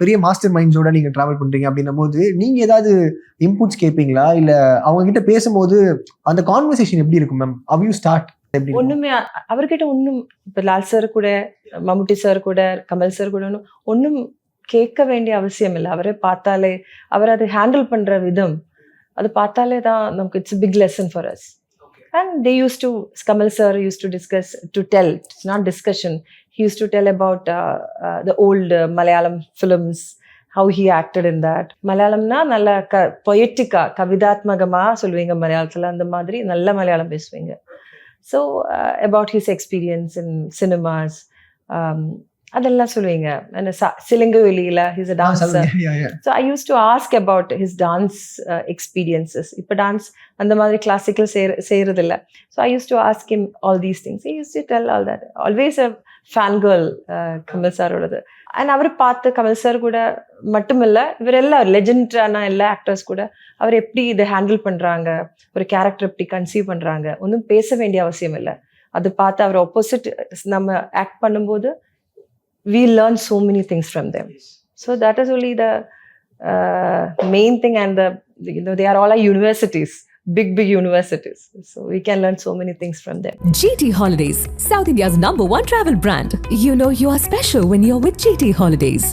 பெரிய மாஸ்டர் மைண்ட்ஸோட நீங்க டிராவல் பண்றீங்க அப்படின்னும் போது நீங்க ஏதாவது இன்புட்ஸ் கேட்பீங்களா? இல்ல அவங்க கிட்ட பேசும்போது அந்த கான்வர்சேஷன் எப்படி இருக்கும் மேம்? How you start? ஒண்ணுமே அவர்கிட்ட ஒன்றும் இப்போ லால் சார் கூட, மம்முட்டி சார் கூட, கமல் சார் கூட ஒன்றும் கேட்க வேண்டிய அவசியம் இல்லை. அவரை பார்த்தாலே, அவர் அதை ஹேண்டில் பண்ற விதம் அது பார்த்தாலே தான் நமக்கு it's big lesson for us. And they used to, Kamal sir used to discuss, to tell, it's not discussion, he used to tell about the old Malayalam films, how he acted in that. Malayalamna nalla poetica, kavidatmagama solveenga Malayalamthila, and madri nalla Malayalam pesuveenga. So about his experience in cinemas, அதெல்லாம் சொல்லுவீங்க. சிலங்கு வெளியில he's a dancer. So I used to ask about his dance experiences. இப்போ dance அந்த மாதிரி classical செய்யறது இல்லை. So I used to ask him all these things. He used to tell all that. Always a fan girl Kamal சாரோடது. And அவர் பார்த்து Kamal sir கூட மட்டுமில்ல, இவர் எல்லாம் லெஜெண்டான எல்லா ஆக்டர்ஸ் கூட அவர் எப்படி இதை ஹேண்டில் பண்றாங்க, ஒரு கேரக்டர் எப்படி கன்சீவ் பண்றாங்க, ஒன்றும் பேச வேண்டிய அவசியம் இல்லை. அது பார்த்து அவர் ஆப்போசிட் நம்ம ஆக்ட் பண்ணும்போது we learn so many things from them. So that is only the main thing, and they are all our universities, big universities. So we can learn so many things from them. GT Holidays, South India's #1 travel brand. You know you are special when you're with GT Holidays.